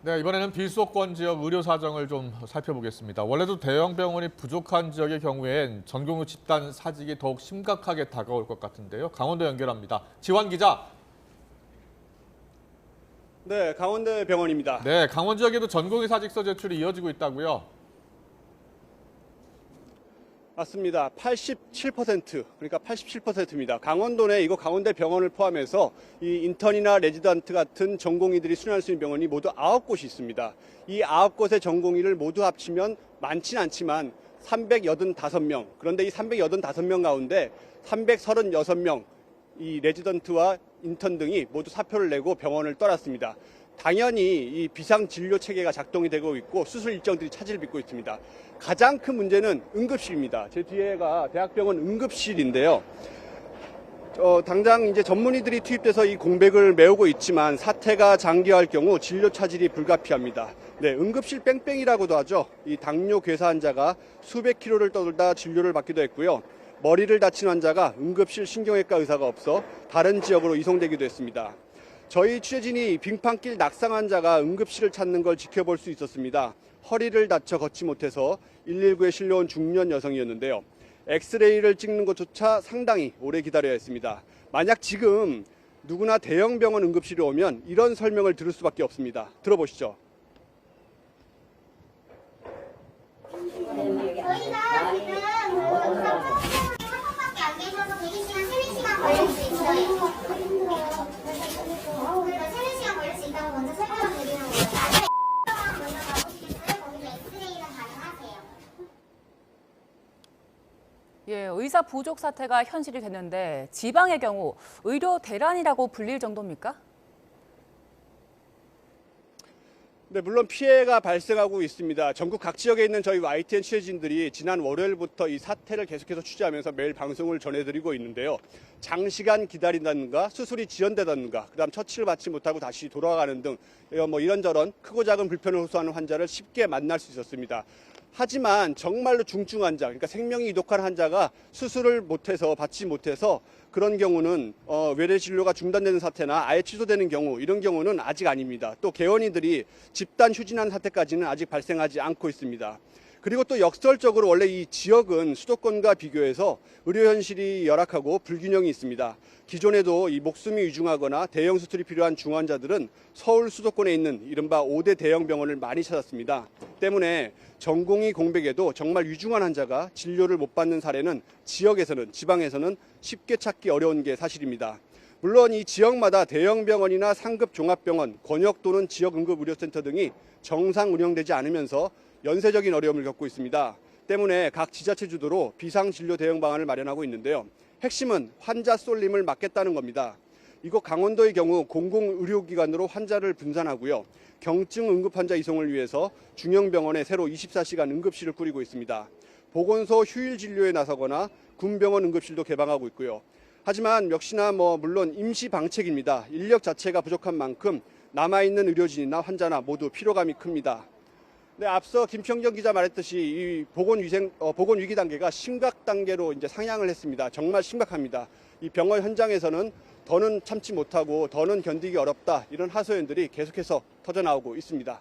네, 이번에는 비수도권 지역 의료 사정을 좀 살펴보겠습니다. 원래도 대형 병원이 부족한 지역의 경우엔 전공의 집단 사직이 더욱 심각하게 다가올 것 같은데요. 강원도 연결합니다. 지환 기자. 네, 강원대 병원입니다. 네, 강원 지역에도 전공의 사직서 제출이 이어지고 있다고요. 맞습니다. 87%, 그러니까 87%입니다. 강원도 내 이거 강원대 병원을 포함해서 이 인턴이나 레지던트 같은 전공의들이 수련할 수 있는 병원이 모두 9곳이 있습니다. 이 9곳의 전공의를 모두 합치면 많지는 않지만 385명. 그런데 이 385명 가운데 336명 이 레지던트와 인턴 등이 모두 사표를 내고 병원을 떠났습니다. 당연히 이 비상 진료 체계가 작동이 되고 있고 수술 일정들이 차질을 빚고 있습니다. 가장 큰 문제는 응급실입니다. 제 뒤에가 대학병원 응급실인데요. 당장 이제 전문의들이 투입돼서 이 공백을 메우고 있지만 사태가 장기화할 경우 진료 차질이 불가피합니다. 네, 응급실 뺑뺑이라고도 하죠. 이 당뇨 괴사 환자가 수백 킬로를 떠돌다 진료를 받기도 했고요. 머리를 다친 환자가 응급실 신경외과 의사가 없어 다른 지역으로 이송되기도 했습니다. 저희 취재진이 빙판길 낙상 환자가 응급실을 찾는 걸 지켜볼 수 있었습니다. 허리를 다쳐 걷지 못해서 119에 실려온 중년 여성이었는데요. 엑스레이를 찍는 것조차 상당히 오래 기다려야 했습니다. 만약 지금 누구나 대형 병원 응급실에 오면 이런 설명을 들을 수밖에 없습니다. 들어보시죠. 저희가 지금 상황밖에 안 계셔서 대기시간 3-4시간 걸릴 수 있어요. 그러니까 3-4시간 걸릴 수 있다고 먼저 설명을 드리는 거예요. 나중에 먼저 가보시겠어요? 거기서 엑스레이는 가능하세요. 예, 의사 부족 사태가 현실이 됐는데 지방의 경우 의료 대란이라고 불릴 정도입니까? 네, 물론 피해가 발생하고 있습니다. 전국 각 지역에 있는 저희 YTN 취재진들이 지난 월요일부터 이 사태를 계속해서 취재하면서 매일 방송을 전해드리고 있는데요. 장시간 기다린다든가 수술이 지연되다든가 그다음 처치를 받지 못하고 다시 돌아가는 등 이런저런 크고 작은 불편을 호소하는 환자를 쉽게 만날 수 있었습니다. 하지만 정말로 중증 환자, 그러니까 생명이 이독한 환자가 수술을 못해서 받지 못해서 그런 경우는 외래 진료가 중단되는 사태나 아예 취소되는 경우 이런 경우는 아직 아닙니다. 또 개원이들이 집단 휴진한 사태까지는 아직 발생하지 않고 있습니다. 그리고 또 역설적으로 원래 이 지역은 수도권과 비교해서 의료 현실이 열악하고 불균형이 있습니다. 기존에도 이 목숨이 위중하거나 대형 수술이 필요한 중환자들은 서울 수도권에 있는 이른바 5대 대형 병원을 많이 찾았습니다. 때문에 전공의 공백에도 정말 위중한 환자가 진료를 못 받는 사례는 지역에서는 지방에서는 쉽게 찾기 어려운 게 사실입니다. 물론 이 지역마다 대형 병원이나 상급 종합병원, 권역 또는 지역 응급의료센터 등이 정상 운영되지 않으면서 연쇄적인 어려움을 겪고 있습니다. 때문에 각 지자체 주도로 비상진료 대응 방안을 마련하고 있는데요. 핵심은 환자 쏠림을 막겠다는 겁니다. 이곳 강원도의 경우 공공의료기관으로 환자를 분산하고요. 경증 응급환자 이송을 위해서 중형병원에 새로 24시간 응급실을 꾸리고 있습니다. 보건소 휴일 진료에 나서거나 군병원 응급실도 개방하고 있고요. 하지만 역시나 물론 임시 방책입니다. 인력 자체가 부족한 만큼 남아있는 의료진이나 환자나 모두 피로감이 큽니다. 네, 앞서 김평정 기자 말했듯이 이 보건 위기 단계가 심각 단계로 이제 상향을 했습니다. 정말 심각합니다. 이 병원 현장에서는 더는 참지 못하고 더는 견디기 어렵다 이런 하소연들이 계속해서 터져 나오고 있습니다.